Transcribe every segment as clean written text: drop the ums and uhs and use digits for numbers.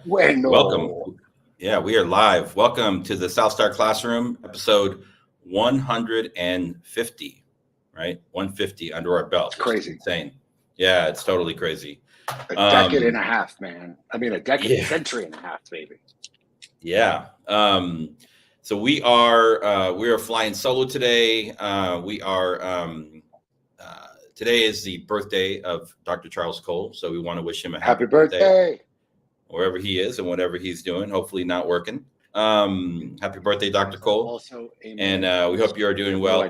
Welcome. Bueno. Yeah, we are live. Welcome to the South Star Classroom, episode 150, right? 150 under our belt. It's crazy. Insane. Yeah, it's totally crazy. A decade and a half, man. I mean, a century and a half, baby. Yeah. So we are flying solo today. Today is the birthday of Dr. Charles Cole, so we want to wish him a happy birthday wherever he is and whatever he's doing. Hopefully not working. Happy birthday, Dr. Cole. Also, and we hope you are doing well.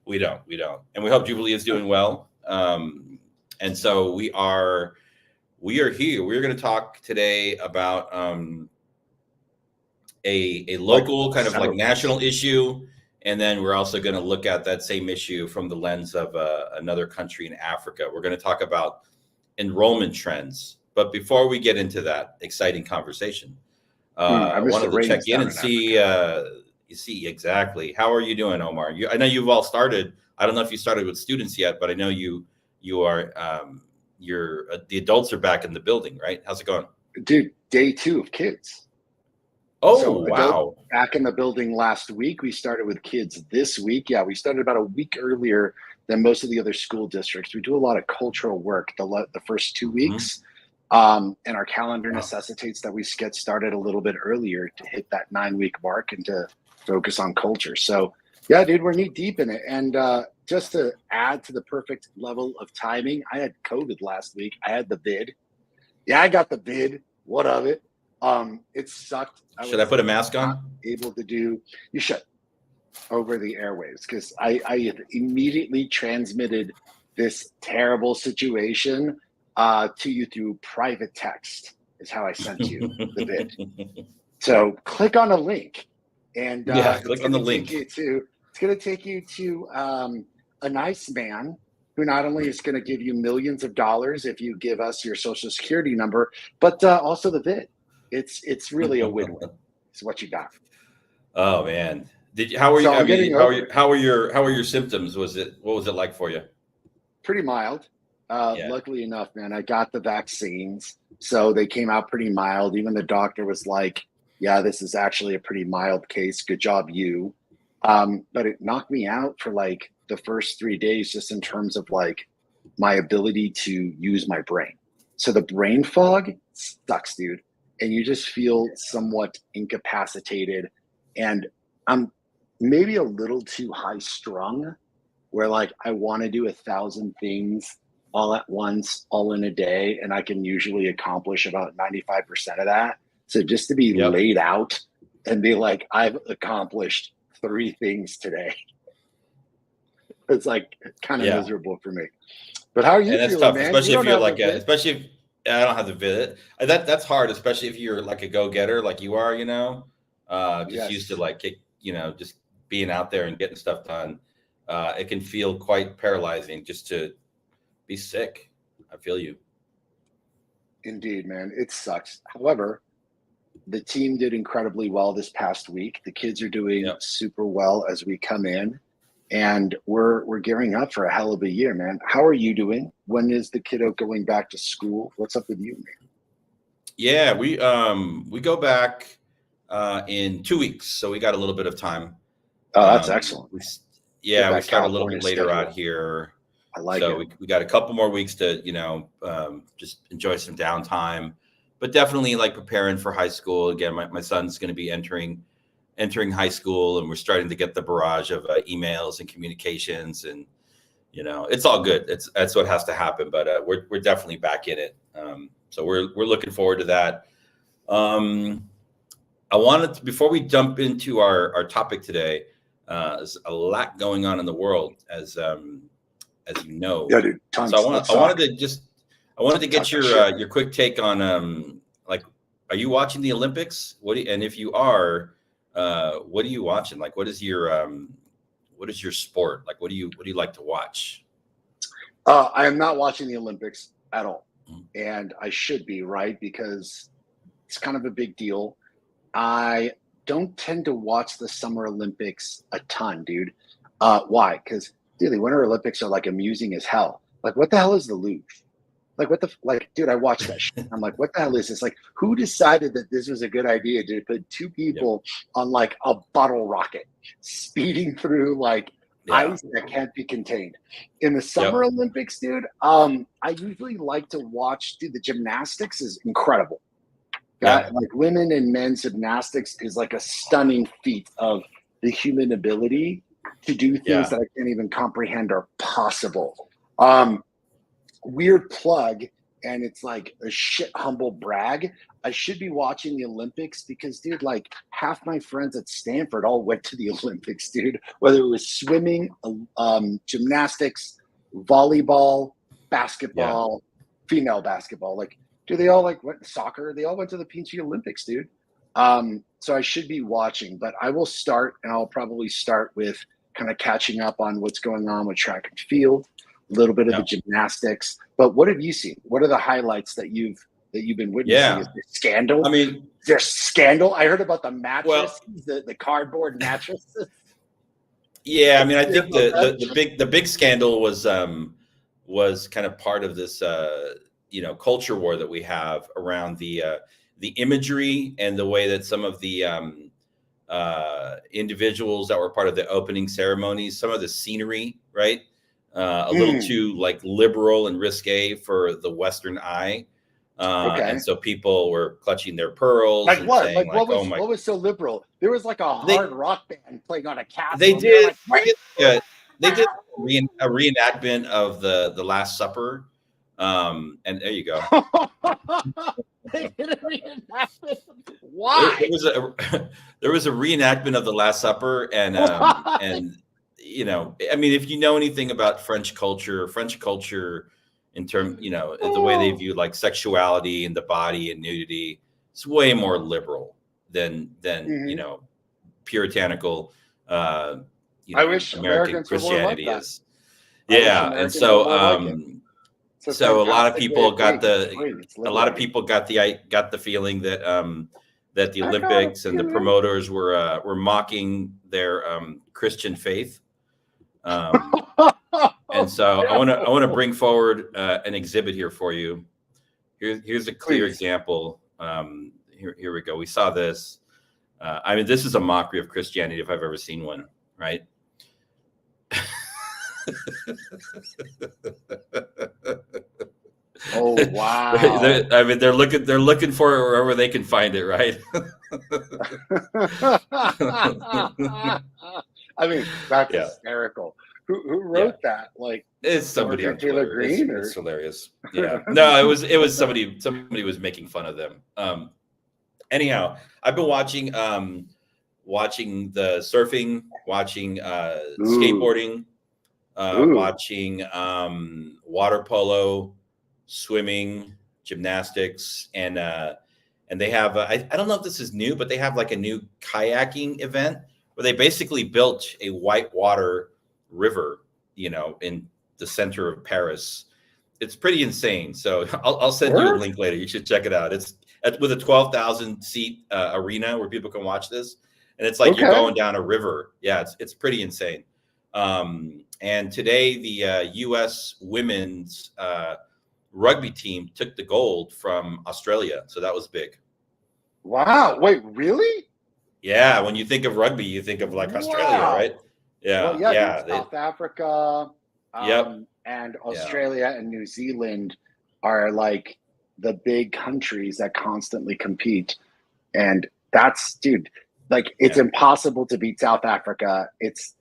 We don't. And we hope Jubilee is doing well. And so we are here. We're going to talk today about a local kind of like national issue. And then we're also going to look at that same issue from the lens of another country in Africa. We're going to talk about enrollment trends. But before we get into that exciting conversation, I wanted to check in and see exactly. How are you doing, Omar? I know you've all started. I don't know if you started with students yet, but I know you are. The adults are back in the building, right? How's it going, dude? Day 2 of kids. Oh, so wow. Back in the building last week. We started with kids this week. Yeah, we started about a week earlier than most of the other school districts. We do a lot of cultural work the first 2 weeks. And our calendar necessitates that we get started a little bit earlier to hit that 9-week mark and to focus on culture. So yeah, dude, we're knee deep in it. And just to add to the perfect level of timing, I had COVID last week. I had the vid. Yeah, I got the vid. What of it? It sucked. Should I put a mask on? Able to do. You should over the airwaves, because I immediately transmitted this terrible situation to you through private text is how I sent you the vid. So click on a link, and click on the link. It's going to take you to a nice man who not only is going to give you millions of dollars if you give us your social security number, but also the vid. It's really a win-win. It's what you got. Oh man, how were you? How were your symptoms? What was it like for you? Pretty mild. Luckily enough, man, I got the vaccines, so they came out pretty mild. Even the doctor was like, yeah, this is actually a pretty mild case. Good job, you. But it knocked me out for like the first 3 days, just in terms of like my ability to use my brain. So the brain fog sucks, dude. And you just feel somewhat incapacitated. And I'm maybe a little too high strung, where like I want to do 1,000 things all at once, all in a day, and I can usually accomplish about 95% of that. So just to be laid out and be like, I've accomplished 3 things today, it's like kind of miserable for me. But how are you feeling, tough, man? Especially if you're like, especially if I don't have the vid. That's hard, especially if you're like a go-getter, like you are, used to like, just being out there and getting stuff done. It can feel quite paralyzing just to be sick. I feel you. Indeed, man. It sucks. However, the team did incredibly well this past week. The kids are doing super well as we come in, and we're gearing up for a hell of a year, man. How are you doing? When is the kiddo going back to school? What's up with you, man? Yeah, we go back in 2 weeks, so we got a little bit of time. Oh, that's excellent. We start a little bit later out here. I like it. We got a couple more weeks to, just enjoy some downtime, but definitely like preparing for high school. Again, my son's going to be entering high school, and we're starting to get the barrage of emails and communications, and, it's all good. That's what has to happen, but we're definitely back in it. So we're looking forward to that. I wanted to, before we jump into our topic today, there's a lot going on in the world, as you know. Yeah, dude. Tons. So I wanted to get your quick take on like, are you watching the Olympics? And if you are, what are you watching? Like, what is your sport? Like, what do you like to watch? I am not watching the Olympics at all, and I should be, right? Because it's kind of a big deal. I don't tend to watch the Summer Olympics a ton, dude. Why? Because the Winter Olympics are like amusing as hell. Like, what the hell is the luge? like what the like, dude, I watched that shit. I'm like, what the hell is this? Like, who decided that this was a good idea to put two people on like a bottle rocket speeding through like ice that can't be contained? In the Summer Olympics, dude, I usually like to watch, dude, the gymnastics is incredible. That like women and men's gymnastics is like a stunning feat of the human ability to do things that I can't even comprehend are possible. Weird plug, and it's like a shit humble brag. I should be watching the Olympics because, dude, like half my friends at Stanford all went to the Olympics, dude. Whether it was swimming, gymnastics, volleyball, basketball, female basketball, like, do they all like went soccer? They all went to the Peachy Olympics, dude. So I should be watching, but I will start, and I'll probably start with kind of catching up on what's going on with track and field, a little bit of the gymnastics. But what have you seen? What are the highlights that you've been witnessing? Is there scandal? I mean, is there scandal? I heard about the mattresses, the cardboard mattresses. Yeah, I mean, I think the big scandal was kind of part of this culture war that we have around the imagery and the way that some of the individuals that were part of the opening ceremonies, some of the scenery, right? A little too like liberal and risque for the Western eye. And so people were clutching their pearls. Like and what? saying, like what was so liberal? There was like a hard rock band playing on a castle. They did. They did a reenactment of the Last Supper. And there you go. They did a reenactment. Why? There was a reenactment of the Last Supper, and I mean, if you know anything about French culture in terms, the way they view like sexuality and the body and nudity, it's way more liberal than puritanical. I wish American Christianity like is. Yeah, and so so a lot of people got the feeling that that the Olympics and the promoters were mocking their Christian faith. And so I want to bring forward an exhibit here for you. Here's a clear example. Here we go. We saw this. I mean, this is a mockery of Christianity if I've ever seen one, right? Oh wow! I mean, they're looking for it wherever they can find it, right? I mean, that's hysterical. Who wrote that? Like, it's somebody on Taylor Twitter. Green, it's hilarious. Yeah, no, it was somebody was making fun of them. Anyhow, I've been watching the surfing, watching skateboarding, watching water polo, swimming, gymnastics, and they have I don't know if this is new, but they have like a new kayaking event where they basically built a whitewater river, in the center of Paris. It's pretty insane. So I'll send you a link later. You should check it out. It's with a 12,000 seat arena where people can watch this, and it's like you're going down a river. Yeah, it's pretty insane. And today the U.S. women's rugby team took the gold from Australia, so that was big. Wow! Wait, really? Yeah. When you think of rugby, you think of like Australia, right? Yeah. Well, South Africa, and Australia and New Zealand are like the big countries that constantly compete, and that's, dude, like it's impossible to beat South Africa. It's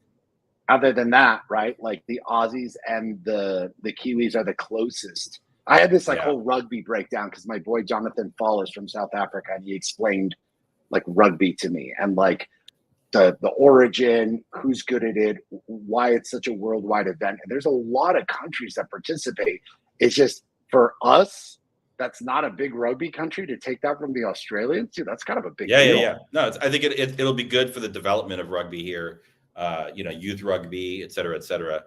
other than that, right? Like the Aussies and the Kiwis are the closest. I had this whole rugby breakdown because my boy Jonathan Fall is from South Africa, and he explained like rugby to me and like the origin, who's good at it, why it's such a worldwide event. And there's a lot of countries that participate. It's just for us, that's not a big rugby country, to take that from the Australians. Dude, that's kind of a big deal. Yeah. No, I think it'll be good for the development of rugby here. Youth rugby, et cetera, et cetera.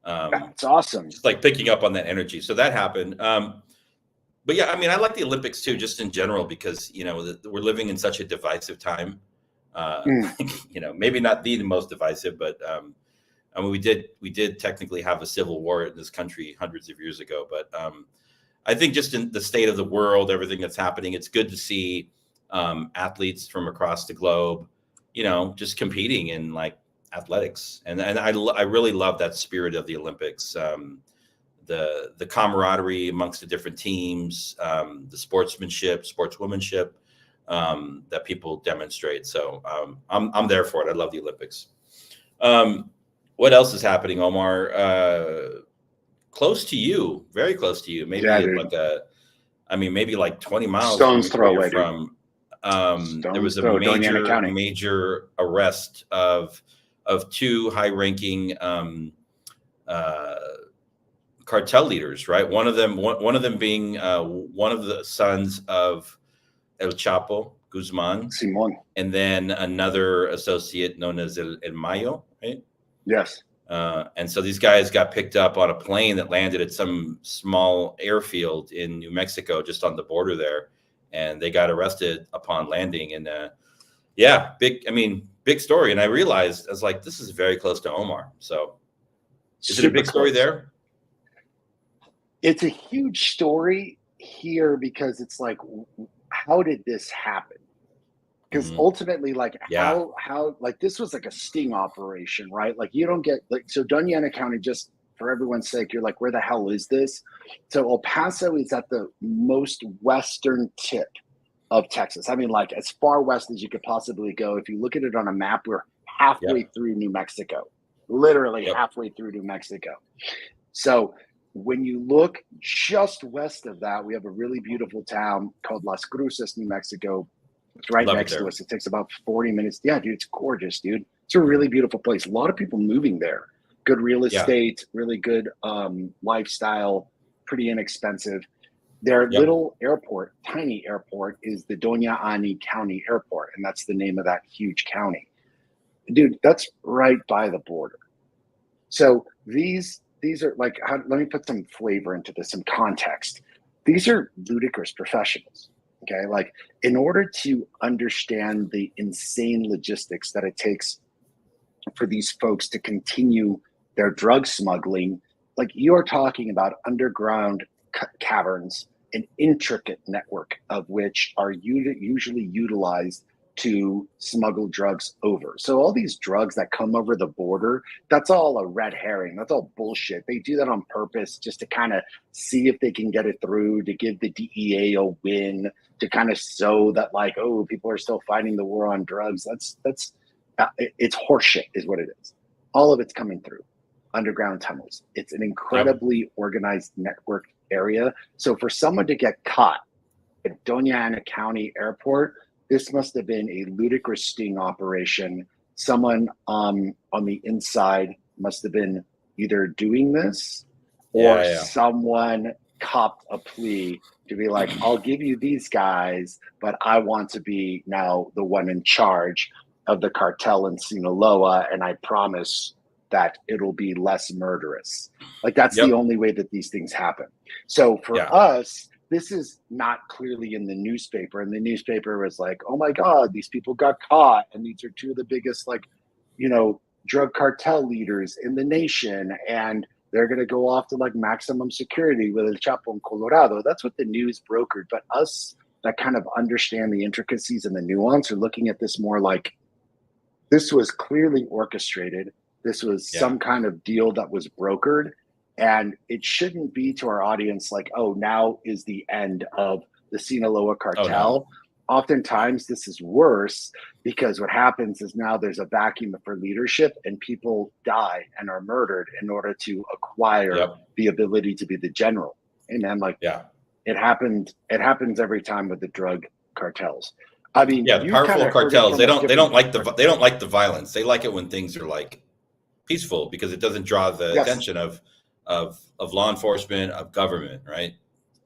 That's awesome. Just like picking up on that energy. So that happened. But yeah, I mean, I like the Olympics too, just in general, because, we're living in such a divisive time. Maybe not the most divisive, but I mean, we did technically have a civil war in this country hundreds of years ago, but I think just in the state of the world, everything that's happening, it's good to see athletes from across the globe, just competing in like athletics. And I really love that spirit of the Olympics. The camaraderie amongst the different teams, the sportswomanship that people demonstrate. So I'm there for it. I love the Olympics. What else is happening, Omar? Close to you, very close to you. Maybe maybe like 20 miles Stone's from where throw you're from. There was a major arrest of two high-ranking cartel leaders, right? One of them being one of the sons of El Chapo Guzman, Simon, and then another associate known as El Mayo, right? Yes. And so these guys got picked up on a plane that landed at some small airfield in New Mexico, just on the border there, and they got arrested upon landing. And big story. And I realized, I was like, this is very close to Omar. So is it a big story there? It's a huge story here because it's like, how did this happen? Because ultimately, how this was like a sting operation, right? Like you don't get so Doña Ana County, just for everyone's sake, you're like, where the hell is this? So El Paso is at the most western tip of Texas. I mean, like as far west as you could possibly go. If you look at it on a map, we're halfway through New Mexico, literally halfway through New Mexico. So when you look just west of that, we have a really beautiful town called Las Cruces, New Mexico. It's right next to us. It takes about 40 minutes. Yeah, dude, it's gorgeous, dude. It's a really beautiful place. A lot of people moving there. Good real estate, really good lifestyle, pretty inexpensive. Their little airport, tiny airport, is the Doña Ana County Airport, and that's the name of that huge county. Dude, that's right by the border. So these are like, let me put some flavor into this, some context. These are ludicrous professionals. Okay, like in order to understand the insane logistics that it takes for these folks to continue their drug smuggling, like you're talking about underground caverns, an intricate network of which are usually utilized to smuggle drugs over. So all these drugs that come over the border, that's all a red herring. That's all bullshit. They do that on purpose just to kind of see if they can get it through, to give the DEA a win, to kind of show that like, oh, people are still fighting the war on drugs. It's horseshit is what it is. All of it's coming through underground tunnels. It's an incredibly organized network area. So for someone to get caught at Doña Ana County Airport, this must have been a ludicrous sting operation. Someone on the inside must have been either doing this or someone copped a plea to be like, I'll give you these guys, but I want to be now the one in charge of the cartel in Sinaloa, and I promise that it'll be less murderous. Like that's the only way that these things happen. So for us, this is not clearly in the newspaper, and the newspaper was like, oh my God, these people got caught. And these are two of the biggest, drug cartel leaders in the nation. And they're going to go off to like maximum security with El Chapo in Colorado. That's what the news brokered. But us that kind of understand the intricacies and the nuance are looking at this more like this was clearly orchestrated. This was some kind of deal that was brokered. And it shouldn't be to our audience like, oh, now is the end of the Sinaloa cartel. Oh, no. Oftentimes, this is worse because what happens is now there's a vacuum for leadership and people die and are murdered in order to acquire the ability to be the general. And man, it happens every time with the drug cartels. I mean, the powerful cartels, they don't like the violence. They like it when things are like peaceful because it doesn't draw the attention of law enforcement, of government, right?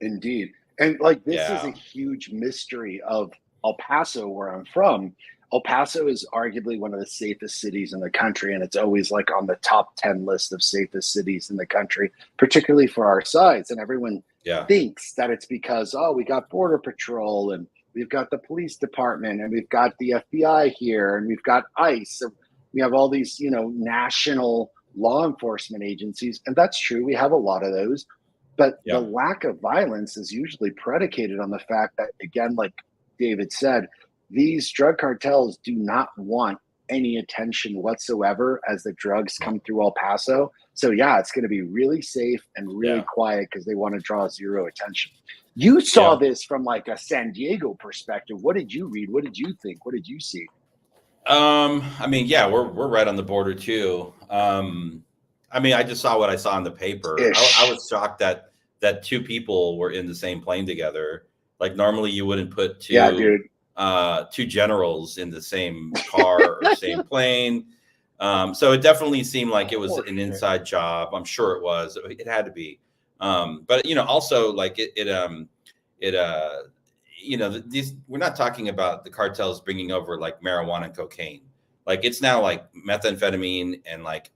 Indeed. And like this is a huge mystery of El Paso, where I'm from. El Paso is arguably one of the safest cities in the country, and it's always like on the top 10 list of safest cities in the country, particularly for our size. And everyone thinks that it's because, we got Border Patrol and we've got the police department and we've got the FBI here and we've got ICE. And we have all these, national law enforcement agencies. And that's true. We have a lot of those. But the lack of violence is usually predicated on the fact that, again, like David said, these drug cartels do not want any attention whatsoever as the drugs come through El Paso. So yeah, it's going to be really safe and really quiet because they want to draw zero attention. You saw this from like a San Diego perspective. What did you read? What did you think? What did you see? I mean, yeah, we're right on the border too. I mean, I just saw what I saw in the paper. I was shocked that two people were in the same plane together. Like normally you wouldn't put two generals in the same car or same plane. So it definitely seemed like it was an inside job. I'm sure it was. It had to be. But you know, also like you know, these, we're not talking about the cartels bringing over like marijuana and cocaine. Like it's now like methamphetamine and like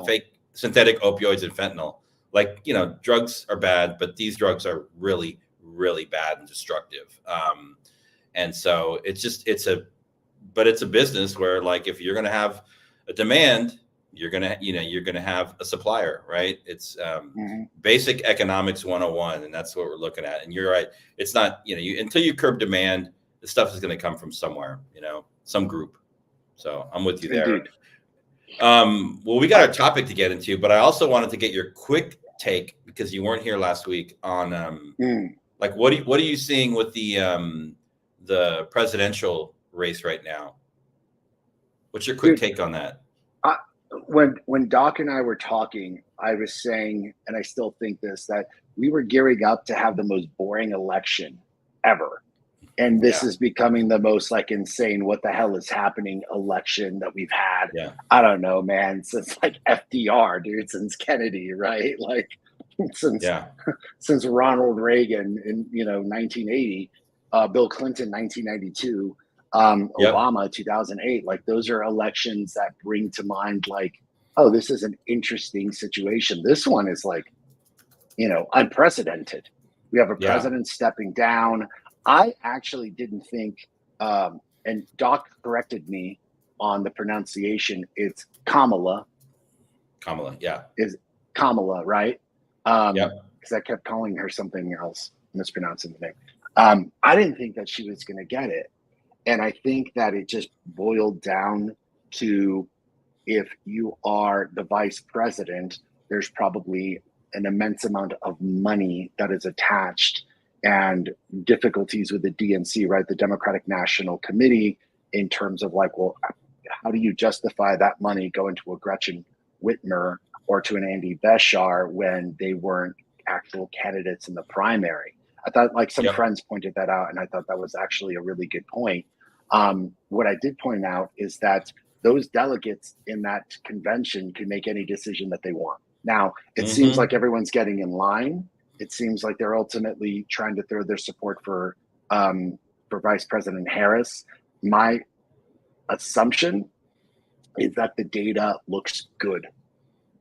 fake synthetic opioids and fentanyl. Like, you know, drugs are bad, but these drugs are really, really bad and destructive. And so it's a business where like, if you're going to have a demand, you're going to have a supplier, right? It's basic economics 101. And that's what we're looking at. And you're right. It's not, you know, until you curb demand, the stuff is going to come from somewhere, you know, some group. So I'm with you there. Indeed. Well, we got a topic to get into, but I also wanted to get your quick take because you weren't here last week on like what are you seeing with the presidential race right now? What's your quick take on that? When Doc and I were talking, I was saying, and I still think this, that we were gearing up to have the most boring election ever. And this is becoming the most like insane, what the hell is happening election that we've had. I don't know, man, since like FDR, dude, since Kennedy, right? Like since Ronald Reagan in 1980, Bill Clinton 1992, Obama 2008. Like those are elections that bring to mind like, oh, this is an interesting situation. This one is like, unprecedented. We have a president stepping down. I actually didn't think, and Doc corrected me on the pronunciation. It's Kamala. Is Kamala, right? Because I kept calling her something else, mispronouncing the name. I didn't think that she was going to get it. And I think that it just boiled down to, if you are the vice president, there's probably an immense amount of money that is attached and difficulties with the DNC, right? The Democratic National Committee, in terms of like, well, how do you justify that money going to a Gretchen Whitmer or to an Andy Beshear when they weren't actual candidates in the primary? I thought like some friends pointed that out, and I thought that was actually a really good point. What I did point out is that those delegates in that convention can make any decision that they want. Now, it seems like everyone's getting in line. It seems like they're ultimately trying to throw their support for Vice President Harris. My assumption is that the data looks good.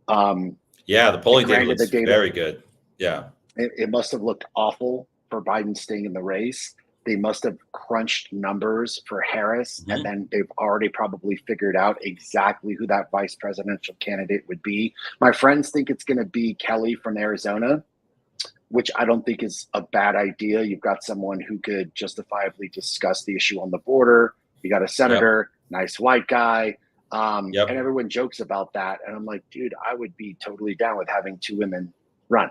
The polling data looks very good. Yeah. It must have looked awful for Biden staying in the race. They must have crunched numbers for Harris, and then they've already probably figured out exactly who that vice presidential candidate would be. My friends think it's going to be Kelly from Arizona, which I don't think is a bad idea. You've got someone who could justifiably discuss the issue on the border. You got a senator, nice white guy. And everyone jokes about that. And I'm like, dude, I would be totally down with having two women run.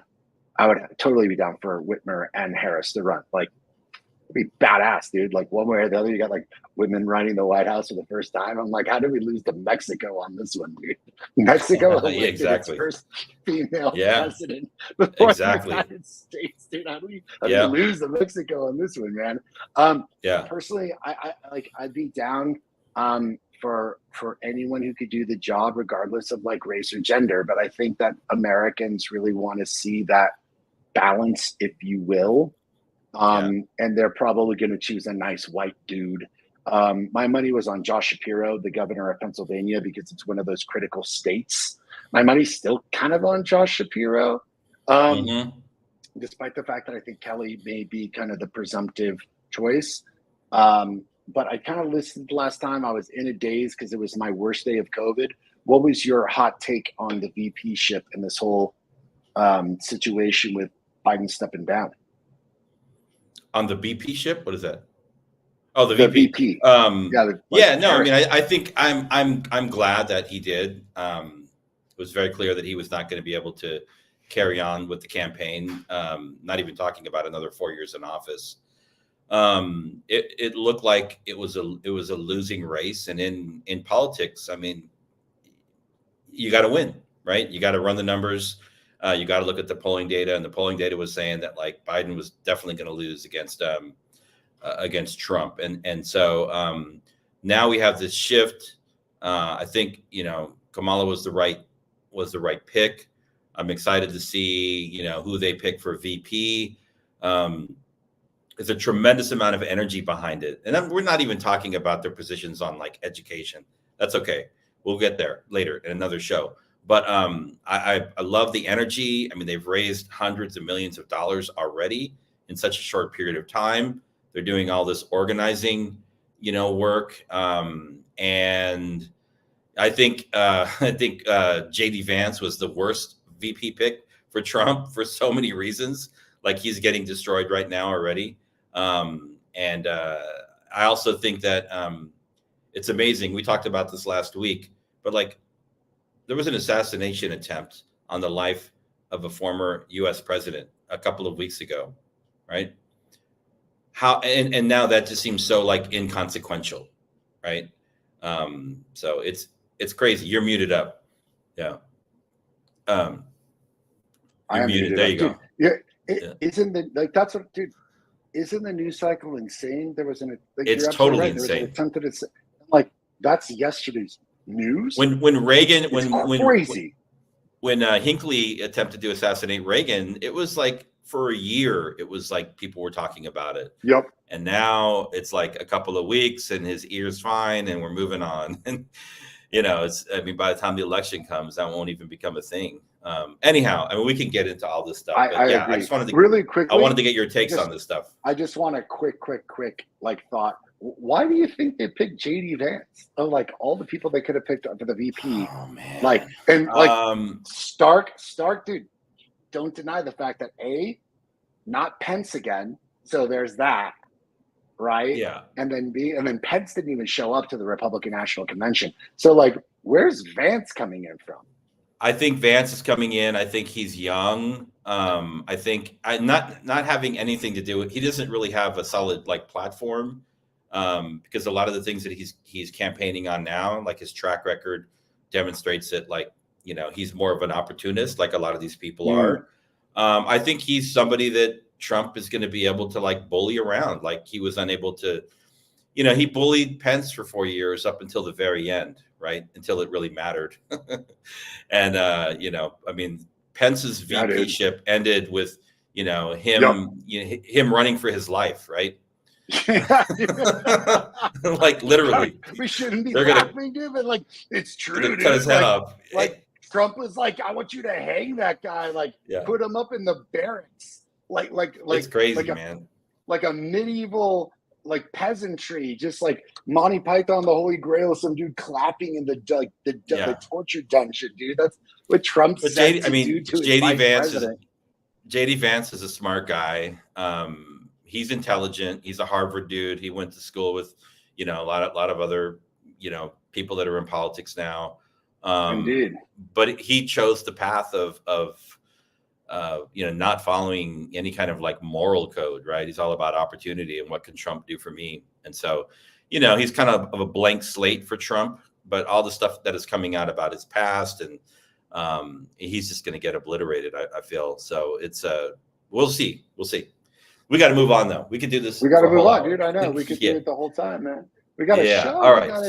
I would totally be down for Whitmer and Harris to run. Like, it'd be badass, dude. Like one way or the other, you got like women running the White House for the first time. I'm like, how did we lose to Mexico on this one, dude? Mexico elected its first female president before the United States, dude. How do we lose to Mexico on this one, man? Personally, I'd be down for anyone who could do the job, regardless of like race or gender. But I think that Americans really want to see that balance, if you will. And they're probably going to choose a nice white dude. My money was on Josh Shapiro, the governor of Pennsylvania, because it's one of those critical states. My money's still kind of on Josh Shapiro, despite the fact that I think Kelly may be kind of the presumptive choice. But I kind of listened last time. I was in a daze because it was my worst day of COVID. What was your hot take on the VP ship and this whole situation with Biden stepping down on the BP ship. What is that? Oh, the VP. No, I mean, I think I'm glad that he did. It was very clear that he was not going to be able to carry on with the campaign. Not even talking about another 4 years in office. It looked like it was a losing race, and in politics, I mean, you got to win, right? You got to run the numbers. You got to look at the polling data, and the polling data was saying that like Biden was definitely going to lose against Trump, and so now we have this shift. I think Kamala was the right pick. I'm excited to see who they pick for VP. There's a tremendous amount of energy behind it, and we're not even talking about their positions on like education. That's okay. We'll get there later in another show. But I love the energy. I mean, they've raised hundreds of millions of dollars already in such a short period of time. They're doing all this organizing, work. And I think JD Vance was the worst VP pick for Trump for so many reasons. Like he's getting destroyed right now already. And I also think that it's amazing. We talked about this last week, but like there was an assassination attempt on the life of a former U.S. president a couple of weeks ago, right? How and now that just seems so like inconsequential, right? So it's crazy. You're muted up. Yeah. You're muted. There you go. Yeah. Isn't the like that's what, dude? Isn't the news cycle insane? There was it's totally insane. There was an attempted like that's yesterday's news. When Reagan crazy. When Hinckley attempted to assassinate Reagan, it was like for a year, it was like people were talking about it. Yep. And now it's like a couple of weeks and his ear's fine and we're moving on. And, by the time the election comes, that won't even become a thing. Anyhow, I mean, we can get into all this stuff. I agree. I just wanted to really quickly. I wanted to get your takes on this stuff. I just want a quick like thought. Why do you think they picked JD Vance? Of like all the people they could have picked for the VP. Oh man. Like Stark, dude. Don't deny the fact that not Pence again. So there's that, right? Yeah. And then Pence didn't even show up to the Republican National Convention. So like, where's Vance coming in from? I think Vance is coming in. I think he's young. I think not having anything to do with. He doesn't really have a solid like platform because a lot of the things that he's campaigning on now, like his track record, demonstrates that like. He's more of an opportunist, like a lot of these people are. I think he's somebody that Trump is going to be able to like bully around. Like he was unable to, he bullied Pence for 4 years up until the very end, right? Until it really mattered. And, Pence's VP ship ended with, him running for his life, right? Like literally. We shouldn't be laughing, dude, but like it's true. Dude. Cut his head off. Like Trump was like, I want you to hang that guy, like put him up in the barracks. Like it's crazy, man. Like a medieval like peasantry, just like Monty Python, the Holy Grail, some dude clapping in the torture dungeon, dude. That's what Trump said. JD Vance is a smart guy. He's intelligent. He's a Harvard dude. He went to school with, a lot of other, people that are in politics now. Indeed. But he chose the path of not following any kind of like moral code, right? He's all about opportunity and what can Trump do for me. And so, he's kind of a blank slate for Trump, but all the stuff that is coming out about his past and he's just going to get obliterated. I feel so. It's we'll see. We got to move on though. We can do this. We got to move on, dude. I know we could do it the whole time, man. We got a show. All right.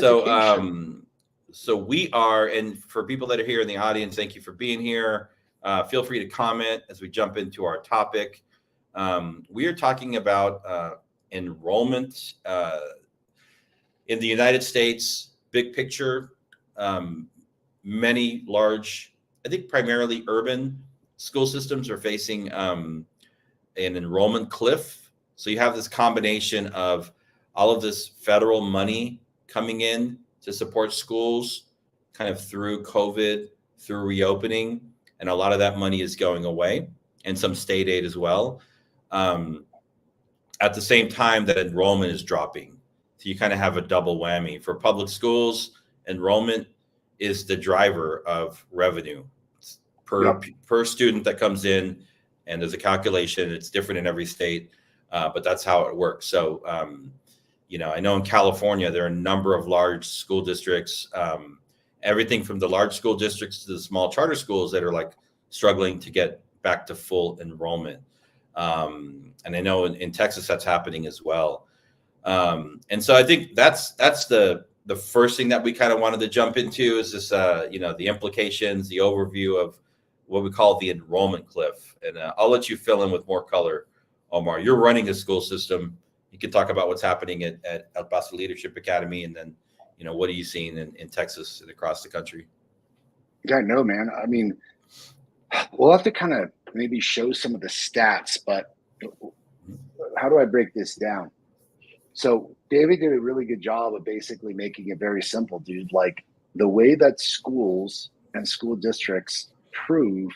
So we are, and for people that are here in the audience, thank you for being here. Feel free to comment as we jump into our topic. We are talking about enrollment in the United States, big picture. Many large, I think primarily urban school systems are facing an enrollment cliff. So you have this combination of all of this federal money coming in to support schools kind of through COVID, through reopening, and a lot of that money is going away. and some state aid as well. At the same time that enrollment is dropping. So you kind of have a double whammy. For public schools, enrollment is the driver of revenue per student that comes in, and there's a calculation. It's different in every state, but that's how it works. So, I know in California, there are a number of large school districts, everything from the large school districts to the small charter schools that are like struggling to get back to full enrollment. And I know in Texas that's happening as well. And so I think that's the first thing that we kind of wanted to jump into is this, the implications, the overview of what we call the enrollment cliff. And I'll let you fill in with more color, Omar. You're running a school system. You can talk about what's happening at El Paso Leadership Academy, and then, what are you seeing in Texas and across the country? Yeah, no, man. I mean, we'll have to kind of maybe show some of the stats, but how do I break this down? So David did a really good job of basically making it very simple, dude. Like the way that schools and school districts prove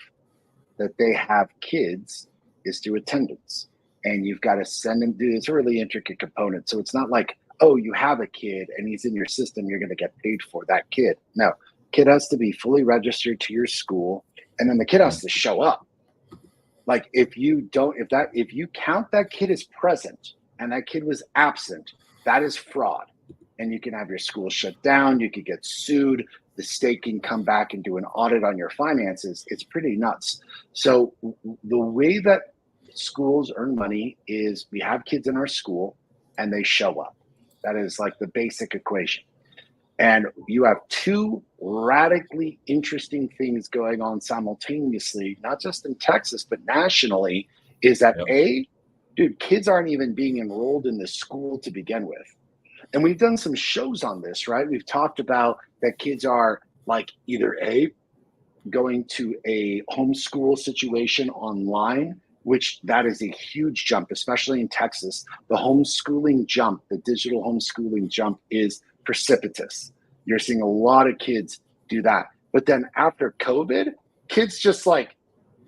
that they have kids is through attendance. And you've got to send them, dude, it's a really intricate component. So it's not like, oh, you have a kid and he's in your system, you're going to get paid for that kid. No, kid has to be fully registered to your school, and then the kid has to show up. Like if you count that kid as present and that kid was absent, that is fraud. And you can have your school shut down. You could get sued. The state can come back and do an audit on your finances. It's pretty nuts. So the way that schools earn money is we have kids in our school and they show up. That is like the basic equation. And you have two radically interesting things going on simultaneously, not just in Texas, but nationally, is that kids aren't even being enrolled in the school to begin with. And we've done some shows on this, right? We've talked about that kids are like either going to a homeschool situation online, which that is a huge jump, especially in Texas. The homeschooling jump, the digital homeschooling jump is precipitous. You're seeing a lot of kids do that. But then after COVID, kids just like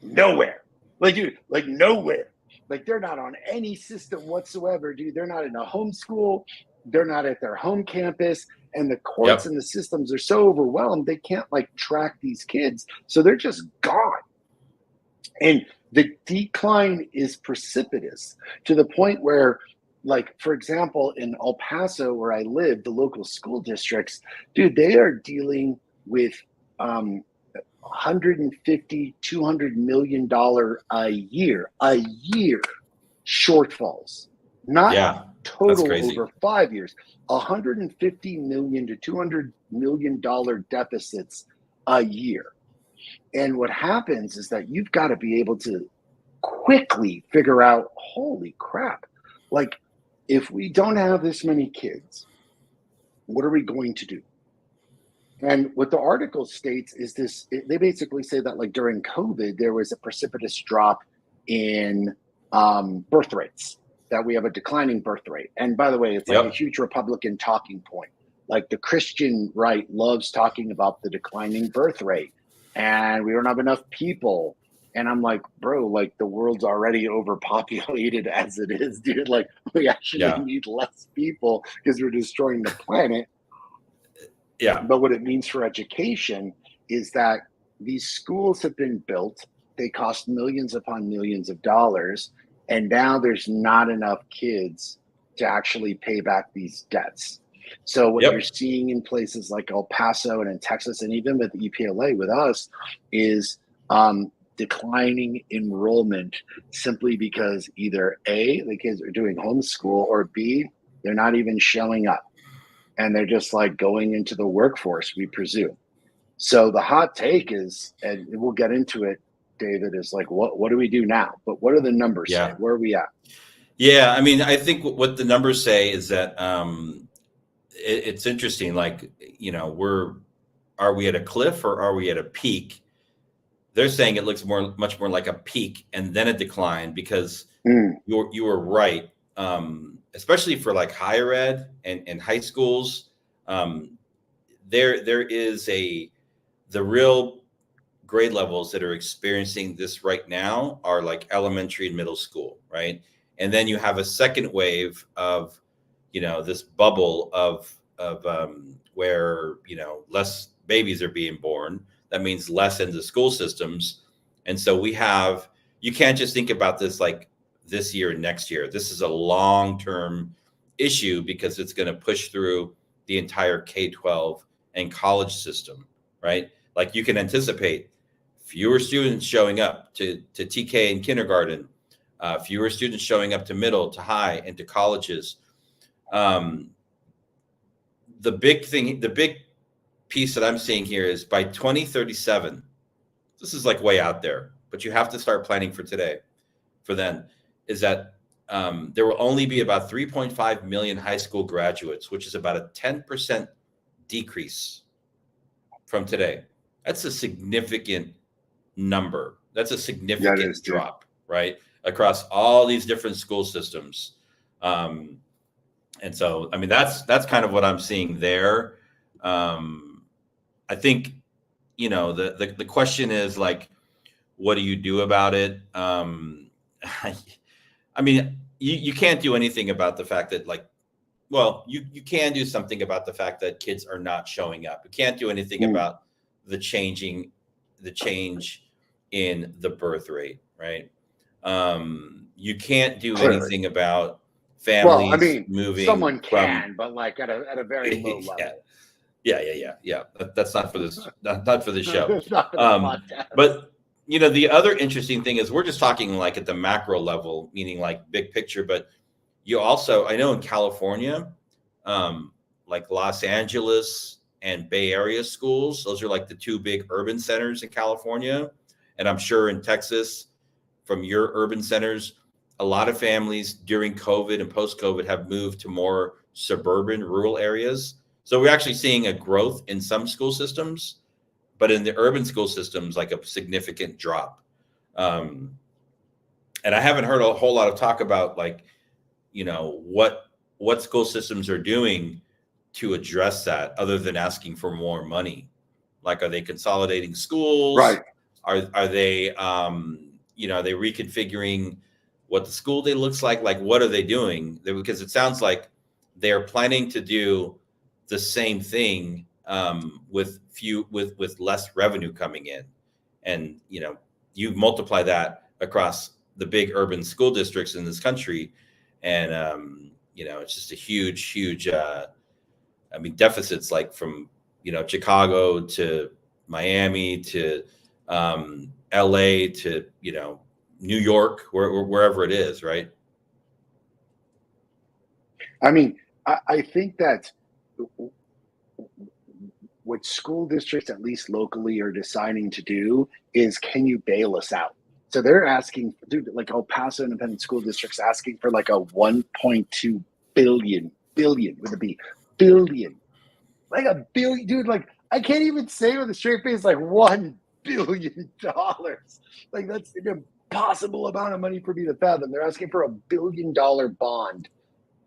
nowhere. Like, dude, like nowhere. Like they're not on any system whatsoever, dude. They're not in a homeschool. They're not at their home campus. And the courts and the systems are so overwhelmed, they can't like track these kids. So they're just gone. And the decline is precipitous to the point where, like, for example, in El Paso, where I live, the local school districts, dude, they are dealing with $150, $200 million a year shortfalls, not total over 5 years, $150 million to $200 million deficits a year. And what happens is that you've got to be able to quickly figure out, holy crap, like if we don't have this many kids, what are we going to do? And what the article states is this, they basically say that like during COVID, there was a precipitous drop in birth rates, that we have a declining birth rate. And by the way, it's like a huge Republican talking point. Like the Christian right loves talking about the declining birth rate and we don't have enough people. And I'm like, bro, like the world's already overpopulated as it is, dude. Like we actually need less people because we're destroying the planet. Yeah. But what it means for education is that these schools have been built. They cost millions upon millions of dollars. And now there's not enough kids to actually pay back these debts. So what you're seeing in places like El Paso and in Texas, and even with EPLA with us, is declining enrollment simply because either A, the kids are doing homeschool, or B, they're not even showing up. And they're just like going into the workforce, we presume. So the hot take is, and we'll get into it, David, is like, what do we do now? But what are the numbers say? Where are we at? Yeah, I mean, I think what the numbers say is that it's interesting. Like, are we at a cliff or are we at a peak? They're saying it looks much more like a peak and then a decline because you were right. Especially for like higher ed and high schools, there is the real grade levels that are experiencing this right now are like elementary and middle school, right? And then you have a second wave of, this bubble of where, less babies are being born. That means less into school systems. And so you can't just think about this like this year and next year. This is a long-term issue because it's going to push through the entire K-12 and college system, right? Like you can anticipate fewer students showing up to TK and kindergarten, fewer students showing up to middle, to high, and to colleges. The big piece that I'm seeing here is by 2037, this is like way out there, but you have to start planning for then, is that there will only be about 3.5 million high school graduates, which is about a 10% decrease from today. That's a significant number. That's a significant drop, right? Across all these different school systems. And so, I mean, that's kind of what I'm seeing there. I think, the question is like, what do you do about it? I mean, you can't do anything about the fact that you can do something about the fact that kids are not showing up. You can't do anything about the change in the birth rate, right? You can't do anything about families moving. Someone can, but like at a very low level. Yeah. That's not for this. Not for the show. But the other interesting thing is we're just talking like at the macro level, meaning like big picture. But you also, I know in California, like Los Angeles and Bay Area schools, those are like the two big urban centers in California. And I'm sure in Texas, from your urban centers, a lot of families during COVID and post-COVID have moved to more suburban, rural areas. So we're actually seeing a growth in some school systems, but in the urban school systems, like a significant drop. And I haven't heard a whole lot of talk about like, what school systems are doing to address that other than asking for more money. Like, are they consolidating schools? Right. Are they, are they reconfiguring what the school day looks like? Like, what are they doing? Because it sounds like they're planning to do the same thing with less revenue coming in. And, you multiply that across the big urban school districts in this country. And, it's just a huge, deficits like from, Chicago to Miami to LA to, New York, wherever it is, right? I mean, I think that what school districts, at least locally, are deciding to do is, can you bail us out? So they're asking, dude, like El Paso Independent School District's asking for like a 1.2 billion with a B, billion, like a billion, dude. Like I can't even say with a straight face, like $1 billion. Like that's an impossible amount of money for me to fathom. They're asking for $1 billion bond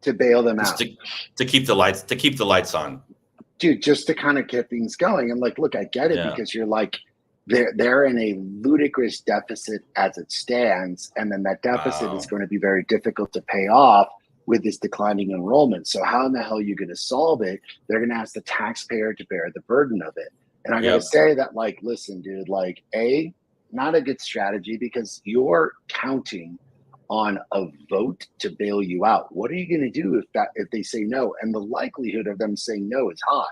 to bail them out, to keep the lights on, dude, just to kind of get things going. I'm like, look, I get it, because you're like, they're in a ludicrous deficit as it stands, and then that deficit is going to be very difficult to pay off with this declining enrollment. So how in the hell are you going to solve it? They're going to ask the taxpayer to bear the burden of it. And I got to say that, like, listen, dude, like, not a good strategy, because you're counting on a vote to bail you out. What are you going to do if they say no? And the likelihood of them saying no is high.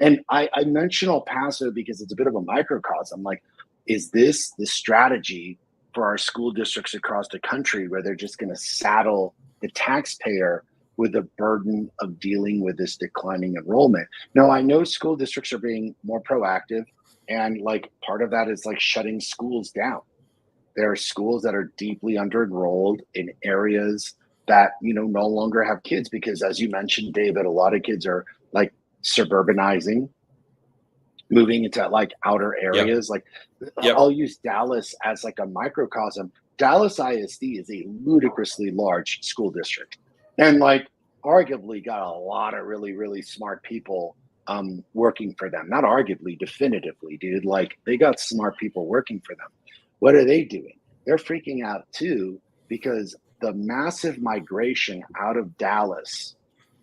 And I mention El Paso because it's a bit of a microcosm. Like, is this the strategy for our school districts across the country, where they're just going to saddle the taxpayer with the burden of dealing with this declining enrollment? No, I know school districts are being more proactive, and like part of that is like shutting schools down. There are schools that are deeply under-enrolled in areas that, no longer have kids, because, as you mentioned, David, a lot of kids are like suburbanizing, moving into like outer areas. I'll use Dallas as like a microcosm. Dallas ISD is a ludicrously large school district, and like arguably got a lot of really, really smart people working for them. Not arguably, definitively, dude. Like they got smart people working for them. What are they doing? They're freaking out too because the massive migration out of Dallas,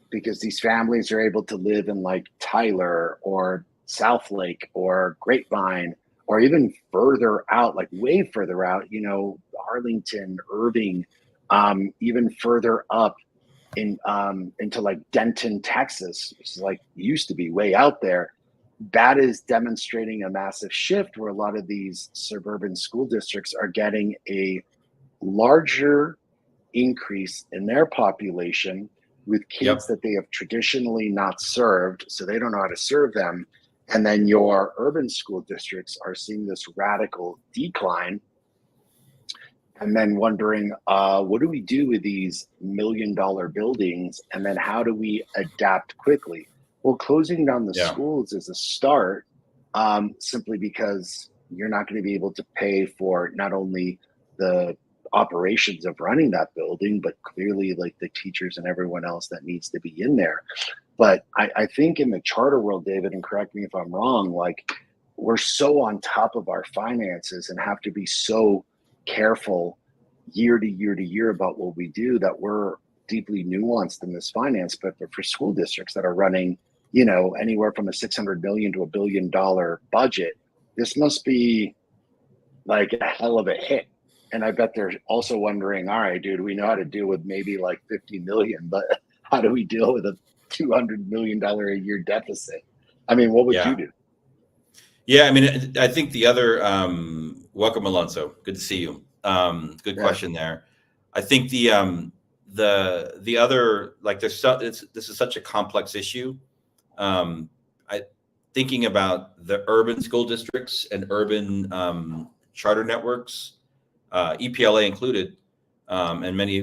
because these families are able to live in like Tyler or Southlake or Grapevine or even further out, like way further out, you know, Arlington, Irving, even further up in into like Denton, Texas, which is like used to be way out there. That is demonstrating a massive shift where a lot of these suburban school districts are getting a larger increase in their population with kids that they have traditionally not served, so they don't know how to serve them. And then your urban school districts are seeing this radical decline and then wondering, what do we do with these $1 million buildings? And then how do we adapt quickly? Well, closing down the schools is a start, simply because you're not going to be able to pay for not only the operations of running that building, but clearly like the teachers and everyone else that needs to be in there. But I think in the charter world, David, and correct me if I'm wrong, like we're so on top of our finances and have to be so careful year to year to year about what we do that we're deeply nuanced in this finance. But for school districts that are running, you know, anywhere from a $600 million to $1 billion budget, this must be like a hell of a hit. And I bet they're also wondering, all right, dude, we know how to deal with maybe like 50 million, but how do we deal with a $200 million a year deficit? I mean, what would you do? Yeah, I mean, I think the other, welcome, Alonso. Good to see you. Good question there. I think the other, like, this is such a complex issue. Thinking about the urban school districts and urban charter networks, EPLA included, and many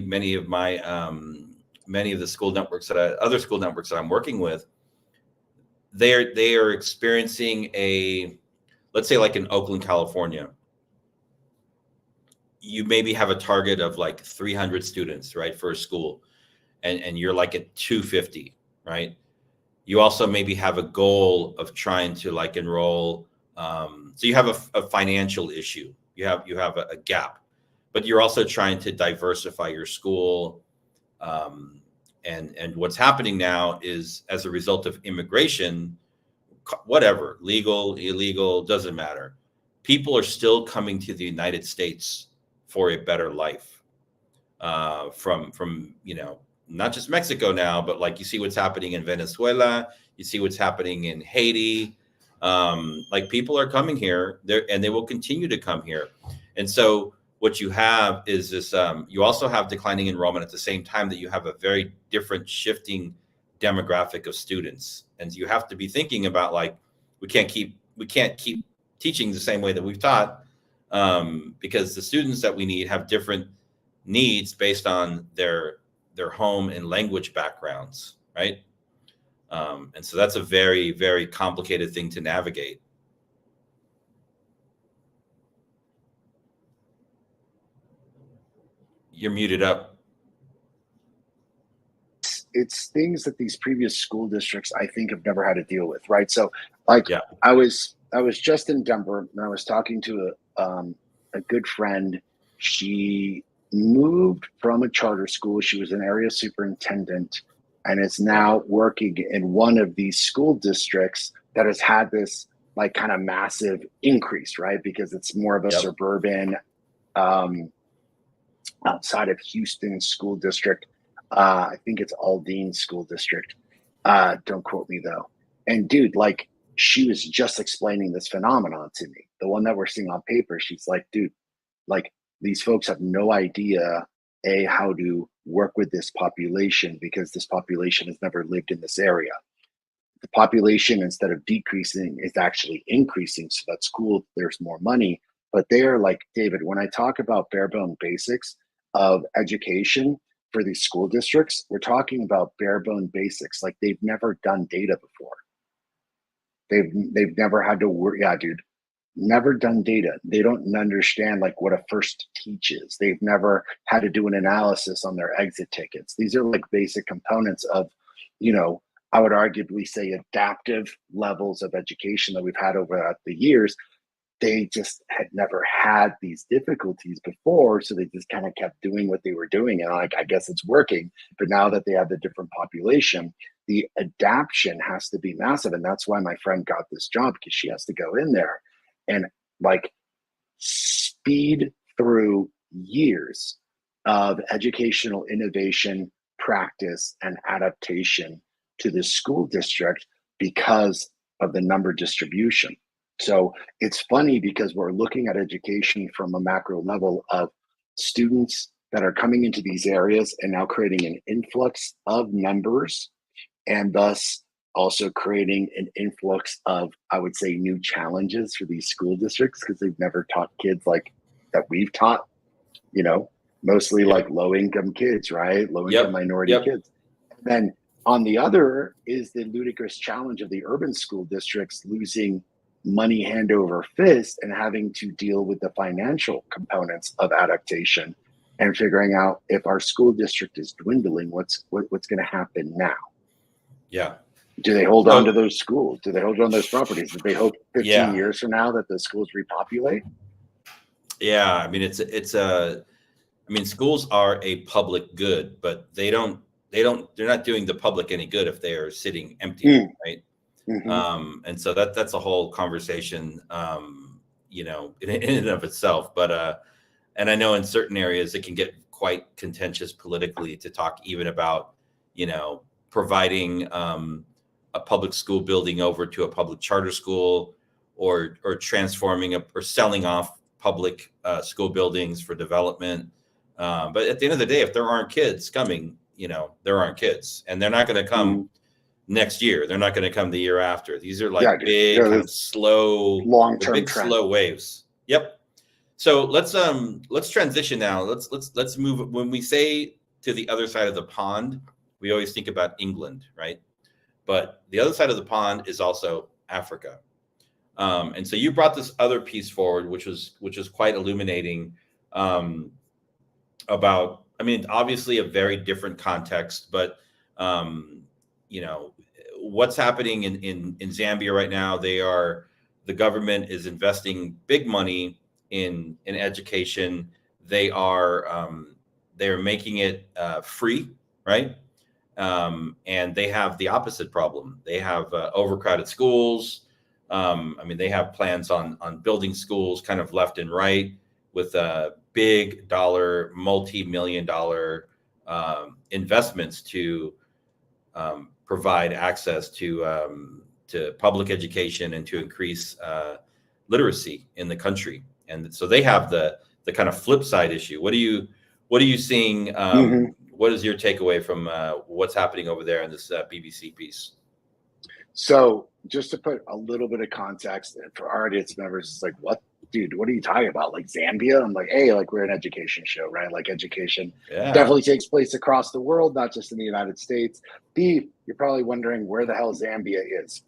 of the school networks other school networks that I'm working with, they are experiencing let's say like in Oakland, California, you maybe have a target of like 300 students, right, for a school, and you're like at 250, right? You also maybe have a goal of trying to like enroll. So you have a financial issue. You have a gap, but you're also trying to diversify your school. And what's happening now is, as a result of immigration, whatever, legal, illegal, doesn't matter, people are still coming to the United States for a better life, from you know, not just Mexico now, but like you see what's happening in Venezuela, you see what's happening in Haiti. Like people are coming here there, and they will continue to come here. And so what you have is this, you also have declining enrollment at the same time that you have a very different shifting demographic of students. And you have to be thinking about, like, we can't keep teaching the same way that we've taught, because the students that we need have different needs based on their home and language backgrounds, right? And so that's a very, very complicated thing to navigate. You're muted up. It's things that these previous school districts, I think, have never had to deal with, right? So, like, I was just in Denver, and I was talking to a good friend. She moved from a charter school. She was an area superintendent, and is now working in one of these school districts that has had this like kind of massive increase, right? Because it's more of a suburban, outside of Houston school district. I think it's Aldine School District. Don't quote me though. And dude, like, she was just explaining this phenomenon to me. The one that we're seeing on paper, she's like, dude, like, these folks have no idea, how to work with this population, because this population has never lived in this area. The population, instead of decreasing, is actually increasing. So that's cool. There's more money. But they are like, David, when I talk about bare bone basics of education for these school districts, we're talking about bare bone basics. Like, they've never done data before. They've never had to work. Yeah, dude, never done data. They don't understand like what a first teach is. They've never had to do an analysis on their exit tickets. These are like basic components of, you know, I would arguably say, adaptive levels of education that we've had over the years, they just had never had these difficulties before. So they just kind of kept doing what they were doing. And like, I guess it's working. But now that they have the different population, the adaptation has to be massive. And that's why my friend got this job, because she has to go in there and like speed through years of educational innovation, practice, and adaptation to the school district because of the number distribution. So it's funny because we're looking at education from a macro level of students that are coming into these areas and now creating an influx of numbers, and thus also creating an influx of, I would say, new challenges for these school districts, because they've never taught kids like that we've taught, mostly like low income kids, right? Low income minority kids. And then on the other is the ludicrous challenge of the urban school districts losing money hand over fist and having to deal with the financial components of adaptation and figuring out if our school district is dwindling, what's going to happen now? Yeah. Do they hold on to those schools? Do they hold on to those properties? Do they hope 15 years from now that the schools repopulate? Yeah, I mean, schools are a public good, but they're not doing the public any good if they are sitting empty, right? Mm-hmm. And so that's a whole conversation, in and of itself. But and I know in certain areas it can get quite contentious politically to talk even about, providing a public school building over to a public charter school, or transforming or selling off public school buildings for development. But at the end of the day, if there aren't kids coming, there aren't kids, and they're not going to come next year. They're not going to come the year after. These are like big, kind of slow, long-term slow waves. Yep. So let's transition now. Let's move. When we say to the other side of the pond, we always think about England, right? But the other side of the pond is also Africa. And so you brought this other piece forward, which was quite illuminating, about, obviously a very different context, but what's happening in Zambia right now. The government is investing big money in education. They're making it free, right? And they have the opposite problem. They have overcrowded schools. They have plans on building schools kind of left and right with big dollar, multi-million dollar investments to provide access to public education and to increase literacy in the country. And so they have the kind of flip side issue. What are you seeing? What is your takeaway from what's happening over there in this BBC piece? So just to put a little bit of context for our audience members, it's like, what, dude, what are you talking about? Like Zambia? I'm like, hey, like we're an education show, right? Like education definitely takes place across the world, not just in the United States. B, you're probably wondering where the hell Zambia is.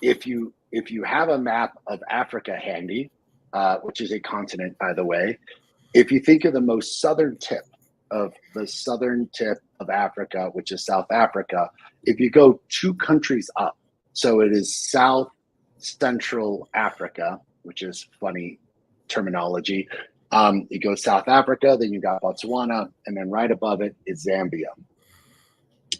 If you have a map of Africa handy, which is a continent, by the way, if you think of the most southern tip of Africa, which is South Africa, if you go 2 countries up, so it is South Central Africa, which is funny terminology. You go South Africa, then you got Botswana, and then right above it is Zambia.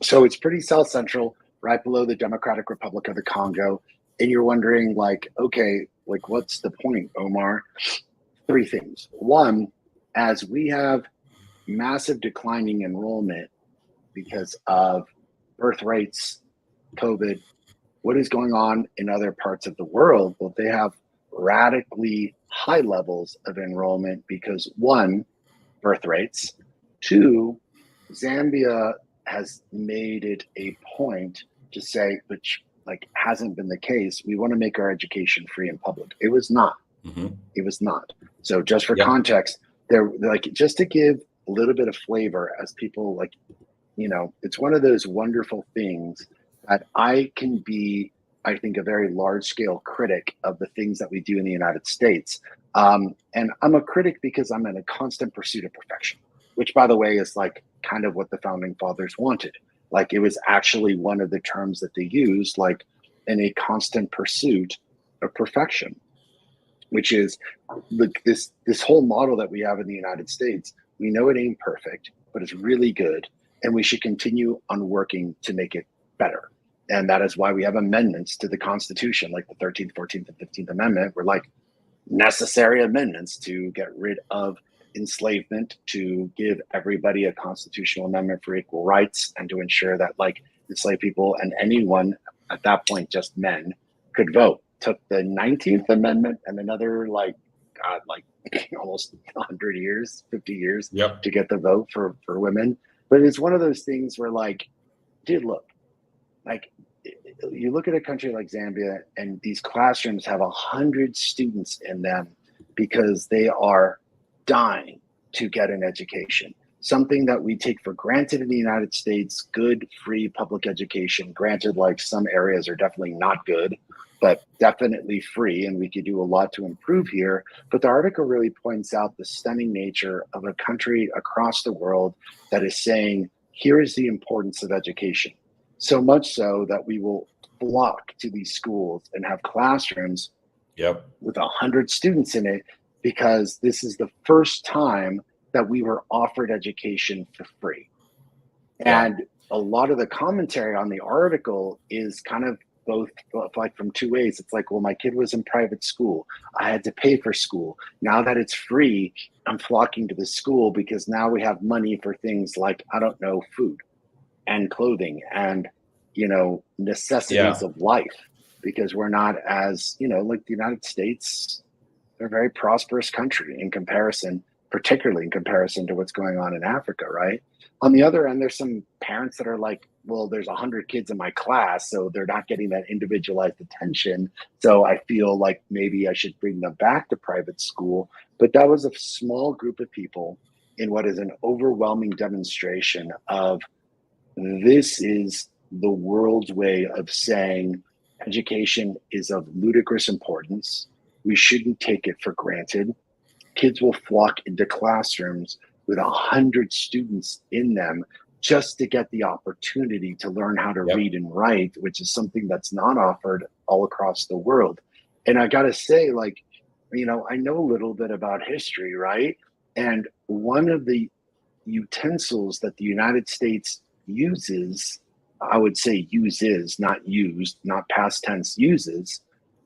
So it's pretty South Central, right below the Democratic Republic of the Congo. And you're wondering, like, okay, like what's the point, Omar? 3 things. 1, as we have massive declining enrollment because of birth rates, COVID, what is going on in other parts of the world? Well, they have radically high levels of enrollment because 1, birth rates. 2, Zambia has made it a point to say, which like hasn't been the case, we want to make our education free and public. It was not. It was not. So just for context, they're like, just to give a little bit of flavor as people like, it's one of those wonderful things that I can be, I think, a very large scale critic of the things that we do in the United States. And I'm a critic because I'm in a constant pursuit of perfection, which by the way is like kind of what the founding fathers wanted. Like it was actually one of the terms that they used, like in a constant pursuit of perfection, which is this whole model that we have in the United States. We know it ain't perfect, but it's really good, and we should continue on working to make it better. And that is why we have amendments to the Constitution, like the 13th, 14th, and 15th Amendment, were like necessary amendments to get rid of enslavement, to give everybody a constitutional amendment for equal rights, and to ensure that like enslaved people and anyone at that point, just men, could vote. Took the 19th Amendment and another like almost 100 years, 50 years to get the vote for women. But it's one of those things where like, dude, look, like you look at a country like Zambia and these classrooms have 100 students in them because they are dying to get an education. Something that we take for granted in the United States, good, free public education. Granted, like some areas are definitely not good, but definitely free, and we could do a lot to improve here. But the article really points out the stunning nature of a country across the world that is saying, here is the importance of education. So much so that we will flock to these schools and have classrooms with 100 students in it, because this is the first time that we were offered education for free. And a lot of the commentary on the article is kind of both like from two ways. It's like, well, my kid was in private school. I had to pay for school. Now that it's free, I'm flocking to the school because now we have money for things like, I don't know, food and clothing and, you know, necessities of life, because we're not as, you know, like the United States, they're a very prosperous country in comparison, particularly in comparison to what's going on in Africa, right? On the other end, there's some parents that are like, well, there's 100 kids in my class, so they're not getting that individualized attention. So I feel like maybe I should bring them back to private school. But that was a small group of people in what is an overwhelming demonstration of this is the world's way of saying education is of ludicrous importance. We shouldn't take it for granted. Kids will flock into classrooms with 100 students in them just to get the opportunity to learn how to read and write, which is something that's not offered all across the world. And I got to say, like, you know, I know a little bit about history, right? And one of the utensils that the United States uses, I would say uses, not used, not past tense, uses,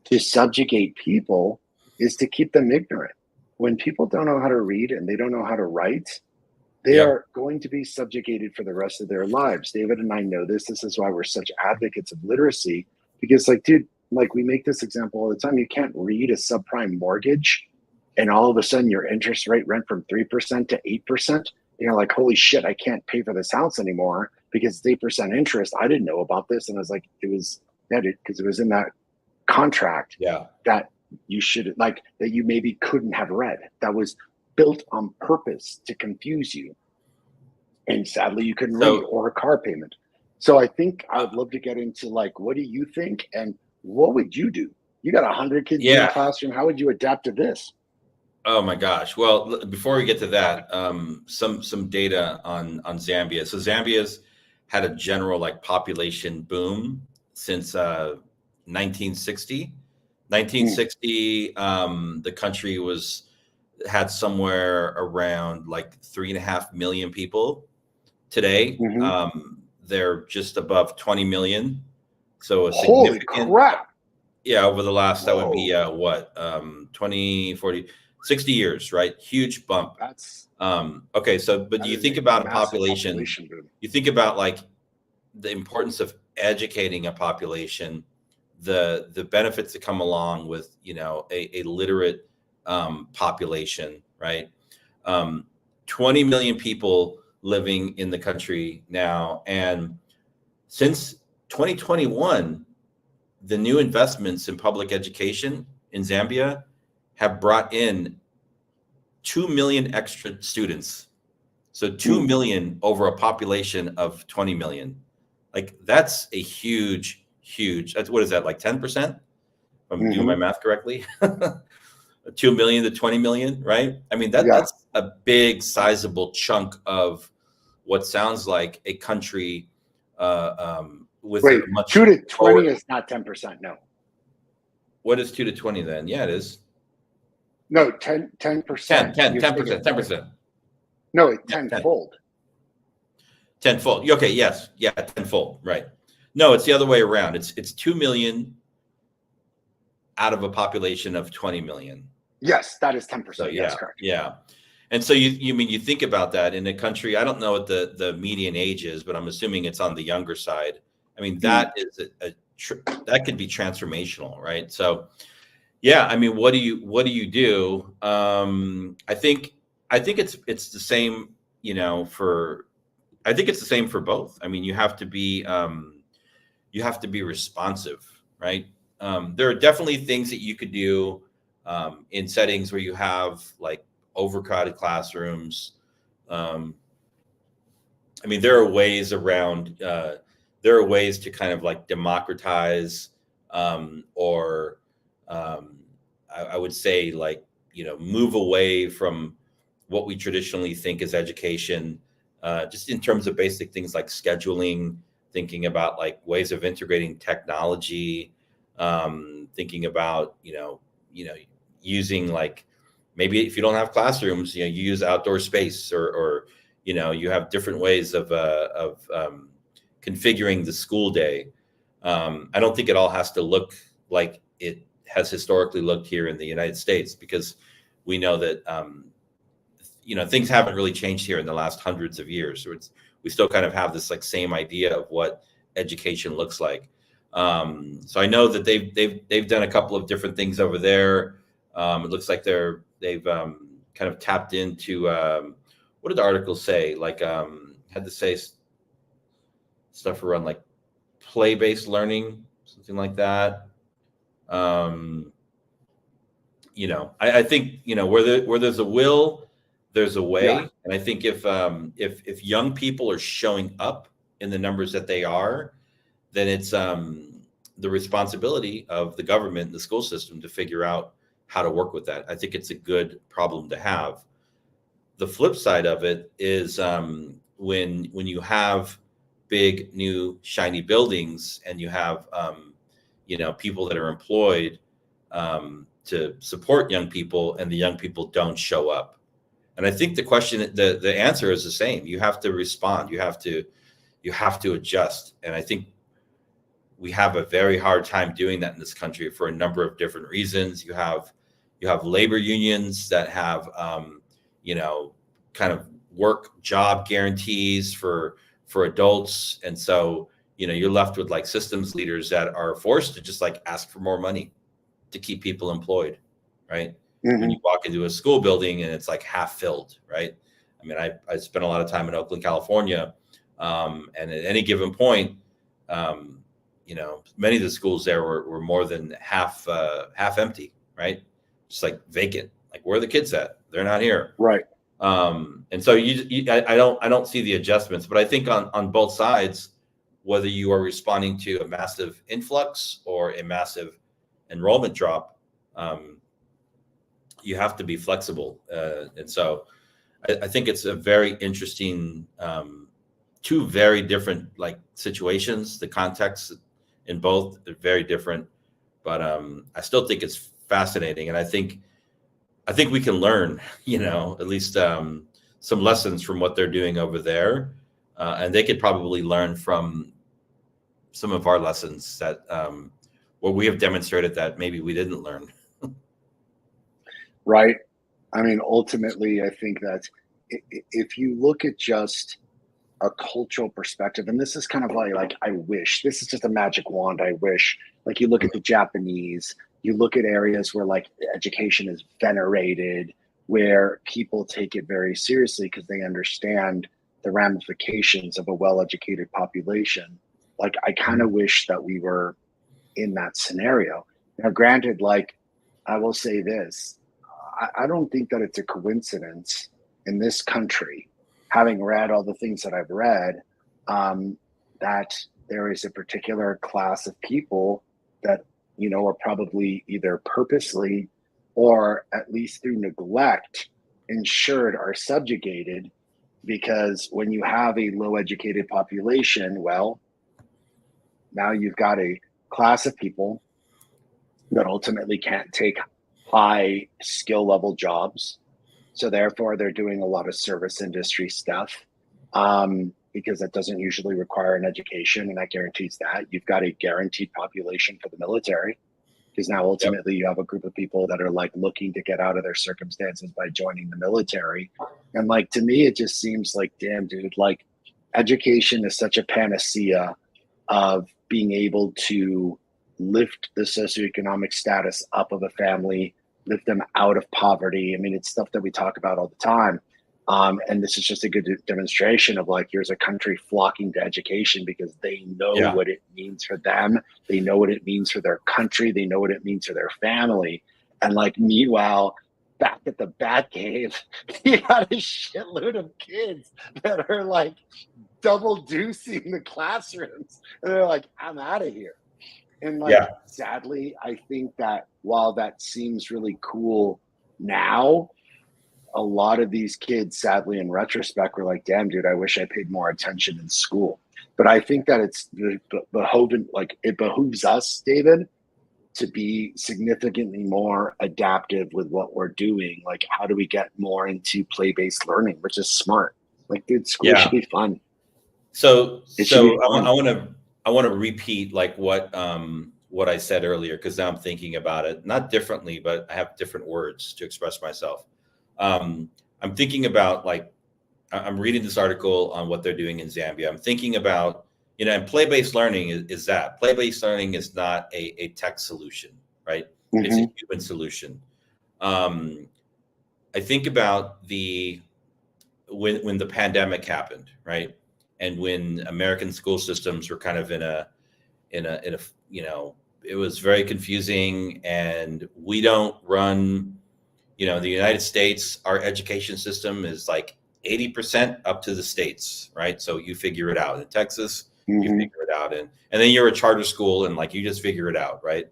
to subjugate people is to keep them ignorant. When people don't know how to read and they don't know how to write, they are going to be subjugated for the rest of their lives. David and I know this. This is why we're such advocates of literacy, because like, dude, like we make this example all the time. You can't read a subprime mortgage and all of a sudden your interest rate went from 3% to 8%. You're like, holy shit, I can't pay for this house anymore because it's 8% interest. I didn't know about this. And I was like, it was netted because it was in that contract that you should, like, that you maybe couldn't have read, that was built on purpose to confuse you. And sadly, you couldn't read, or a car payment. So I think I would love to get into like, what do you think? And what would you do? You got 100 kids in the classroom. How would you adapt to this? Oh my gosh. Well, before we get to that, some data on Zambia. So Zambia's had a general like population boom since 1960. 1960, the country had somewhere around like 3.5 million people. Today, they're just above 20 million. So a significant, holy crap. Yeah, over the last, that would be 20, 40, 60 years, right? Huge bump. That's okay. So, but you think about a population you think about like the importance of educating a population, the benefits that come along with, you know, a literate population, right? 20 million people living in the country now. And since 2021, the new investments in public education in Zambia have brought in 2 million extra students. So 2 million over a population of 20 million. Like that's a huge, that's, what is that, like 10%? If I'm doing my math correctly. 2 million to 20 million, right? I mean, that's a big, sizable chunk of what sounds like a country with Wait, a much 2 to 20 lower, is not 10%. No. what is 2 to 20 then? Yeah, it is. No, 10%. 10%, 10%. No, it's Yeah, 10. tenfold. Tenfold. Okay, yes. Yeah, tenfold. Right. No, it's the other way around. It's 2 million out of a population of 20 million. Yes, that is 10%. So Yes, yeah, correct. yeah. And so you think about that in a country, I don't know what the median age is, but I'm assuming it's on the younger side. I mean, that is that could be transformational, right? So yeah, I mean, what do you do? I think it's the same, I think it's the same for both. I mean, you have to be responsive, right? There are definitely things that you could do in settings where you have like overcrowded classrooms. I mean, there are ways around. There are ways to kind of like democratize, or I would say like move away from what we traditionally think is education, just in terms of basic things like scheduling, thinking about like ways of integrating technology, thinking about using like maybe if you don't have classrooms, you use outdoor space, or you have different ways of configuring the school day. I don't think it all has to look like it has historically looked here in the United States, because we know that things haven't really changed here in the last hundreds of years. So we still kind of have this like same idea of what education looks like. So I know that they've done a couple of different things over there. It looks like they've kind of tapped into what did the article say? Like had to say stuff around like play-based learning, something like that. I think where there's a will, there's a way. Yeah. And I think if young people are showing up in the numbers that they are, then it's the responsibility of the government and the school system to figure out how to work with that. I think it's a good problem to have. The flip side of it is when you have big new shiny buildings and you have people that are employed to support young people, and the young people don't show up. And I think the answer is the same. You have to respond. You have to adjust. And I think we have a very hard time doing that in this country for a number of different reasons. You have labor unions that have kind of work job guarantees for adults, and so you're left with like systems leaders that are forced to just like ask for more money to keep people employed, right? Mm-hmm. When you walk into a school building and it's like half filled, right? I mean, I spent a lot of time in Oakland, California, and at any given point, many of the schools there were more than half empty, right? Just like vacant. Like, where are the kids at? They're not here, right? And so I don't see the adjustments, but I think on both sides, whether you are responding to a massive influx or a massive enrollment drop, you have to be flexible. And so I think it's a very interesting, two very different like situations. The context in both are very different, but I still think it's fascinating. And I think we can learn, at least some lessons from what they're doing over there. And they could probably learn from some of our lessons that where we have demonstrated that maybe we didn't learn. Right. I mean, ultimately, I think that if you look at just a cultural perspective, and this is kind of like I wish, this is just a magic wand. I wish, like, you look at the Japanese, you look at areas where like education is venerated, where people take it very seriously because they understand the ramifications of a well-educated population. Like, I kind of wish that we were in that scenario. Now, granted, like, I will say this, I don't think that it's a coincidence in this country, having read all the things that I've read, that there is a particular class of people that, are probably either purposely or at least through neglect ensured are subjugated, because when you have a low educated population, well, Now you've got a class of people that ultimately can't take high skill level jobs. So therefore, they're doing a lot of service industry stuff because that doesn't usually require an education, and that guarantees that. You've got a guaranteed population for the military because now ultimately you have a group of people that are like looking to get out of their circumstances by joining the military. And like, to me, it just seems like, damn, dude, like education is such a panacea of being able to lift the socioeconomic status up of a family, lift them out of poverty. I mean, it's stuff that we talk about all the time. And this is just a good demonstration of like, here's a country flocking to education because they know what it means for them. They know what it means for their country. They know what it means for their family. And like, meanwhile, back at the Batcave, you got a shitload of kids that are like double deucing the classrooms. And they're like, I'm out of here. And like, sadly, I think that while that seems really cool now, a lot of these kids, sadly, in retrospect, were like, damn, dude, I wish I paid more attention in school. But I think that it behooves us, David, to be significantly more adaptive with what we're doing. Like, how do we get more into play-based learning, which is smart? Like, dude, school should be fun. So I want to repeat like what I said earlier, because now I'm thinking about it, not differently, but I have different words to express myself. I'm thinking about like, I'm reading this article on what they're doing in Zambia. I'm thinking about, and play-based learning is that. Play-based learning is not a tech solution, right? Mm-hmm. It's a human solution. I think about when the pandemic happened, right? And when American school systems were kind of in a, it was very confusing, and we don't run, the United States, our education system is like 80% up to the states, right? So you figure it out. In Texas, you figure it out. And then you're a charter school and like, you just figure it out, right?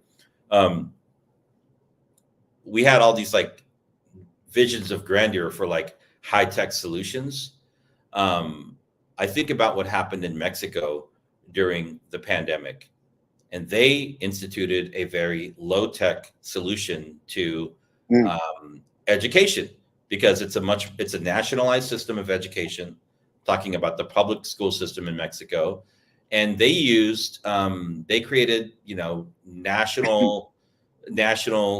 We had all these like visions of grandeur for like high-tech solutions. I think about what happened in Mexico during the pandemic, and they instituted a very low-tech solution to education, because it's a nationalized system of education, talking about the public school system in Mexico. And they created, national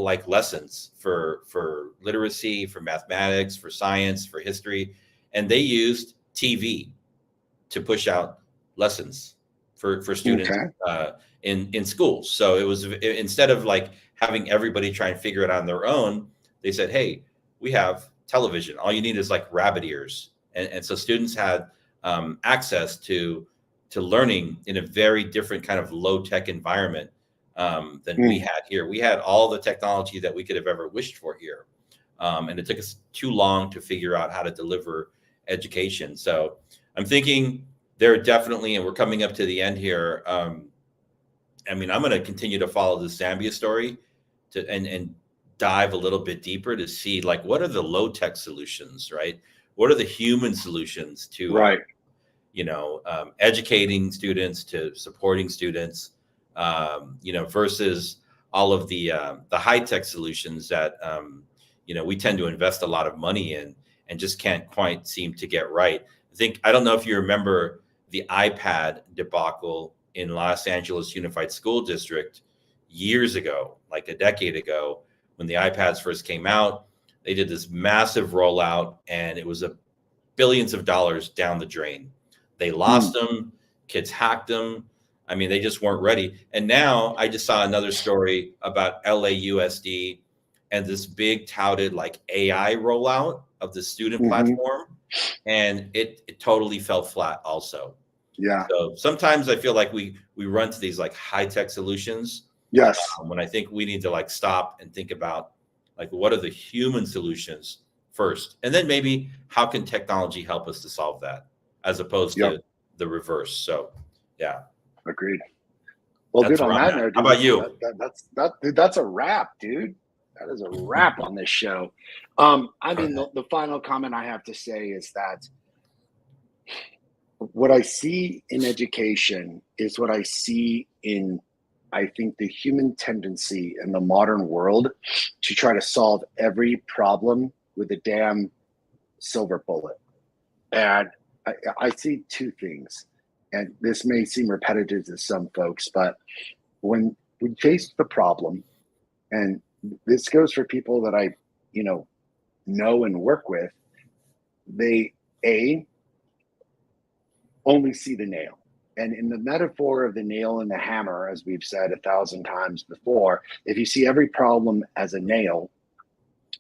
like lessons for literacy, for mathematics, for science, for history. And they used TV to push out lessons for students in schools. So it was, instead of like having everybody try and figure it out on their own, they said, hey, we have television. All you need is like rabbit ears. And so students had access to learning in a very different kind of low-tech environment than we had here. We had all the technology that we could have ever wished for here. And it took us too long to figure out how to deliver education. So I'm thinking there definitely, and we're coming up to the end here. I'm going to continue to follow the Zambia story and dive a little bit deeper to see like, what are the low tech solutions, right? What are the human solutions to, educating students, to supporting students, versus all of the high tech solutions that, we tend to invest a lot of money in and just can't quite seem to get right. I don't know if you remember the iPad debacle in Los Angeles Unified School District years ago, like a decade ago, when the iPads first came out. They did this massive rollout, and it was billions of dollars down the drain. They lost them. Kids hacked them. I mean, they just weren't ready. And now I just saw another story about LAUSD and this big touted like AI rollout of the student platform. And it totally fell flat also. Yeah. So sometimes I feel like we run to these like high-tech solutions. Yes. When I think we need to like stop and think about like, what are the human solutions first? And then maybe how can technology help us to solve that, as opposed to the reverse. So, yeah. Agreed. Well, dude, on that note, how about you? That's a wrap, dude. That is a wrap on this show. The final comment I have to say is that what I see in education is what I see in, I think, the human tendency in the modern world to try to solve every problem with a damn silver bullet. And I see two things, and this may seem repetitive to some folks, but when we face the problem, and this goes for people that I, know and work with, they only see the nail. And in the metaphor of the nail and the hammer, as we've said 1,000 times before, if you see every problem as a nail,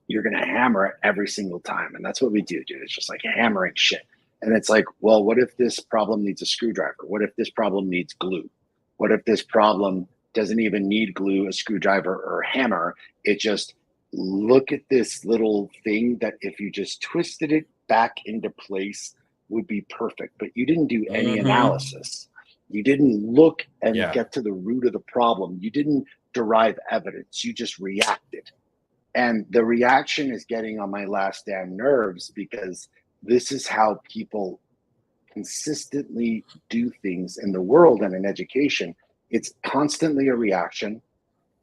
you're going to hammer it every single time. And that's what we do, dude. It's just like hammering shit. And it's like, well, what if this problem needs a screwdriver? What if this problem needs glue? What if this problem doesn't even need glue, a screwdriver, or a hammer? It just, look at this little thing that if you just twisted it back into place would be perfect. But you didn't do any analysis. You didn't look and get to the root of the problem. You didn't derive evidence. You just reacted. And the reaction is getting on my last damn nerves, because this is how people consistently do things in the world and in education. It's constantly a reaction.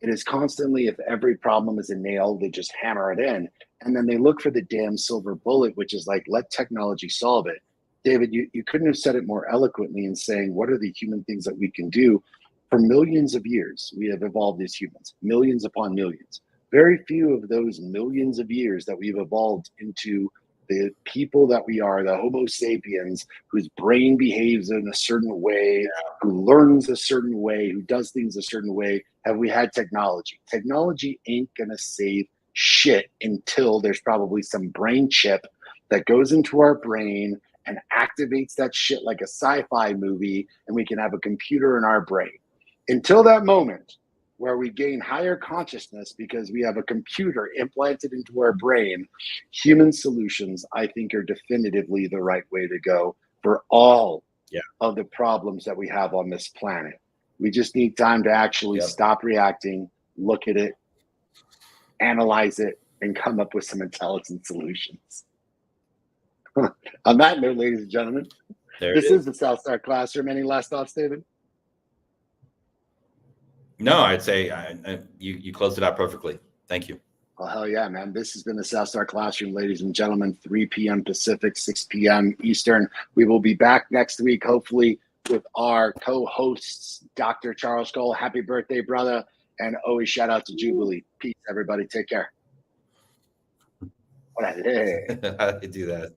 It is constantly, if every problem is a nail, they just hammer it in. And then they look for the damn silver bullet, which is like, let technology solve it. David, you couldn't have said it more eloquently in saying, what are the human things that we can do? For millions of years, we have evolved as humans, millions upon millions. Very few of those millions of years that we've evolved into the people that we are, the Homo sapiens, whose brain behaves in a certain way, who learns a certain way, who does things a certain way, have we had technology. Technology ain't gonna save shit until there's probably some brain chip that goes into our brain and activates that shit like a sci-fi movie, and we can have a computer in our brain. Until that moment where we gain higher consciousness because we have a computer implanted into our brain, human solutions, I think, are definitively the right way to go for all of the problems that we have on this planet. We just need time to actually stop reacting, look at it, analyze it, and come up with some intelligent solutions. On that note, ladies and gentlemen, this is the South Star Classroom. Any last thoughts, David? No, I'd say you closed it out perfectly. Thank you. Well, hell yeah, man. This has been the South Star Classroom, ladies and gentlemen, 3 p.m. Pacific, 6 p.m. Eastern. We will be back next week, hopefully, with our co-hosts, Dr. Charles Cole. Happy birthday, brother. And always shout out to Jubilee. Peace, everybody. Take care. How do you do that?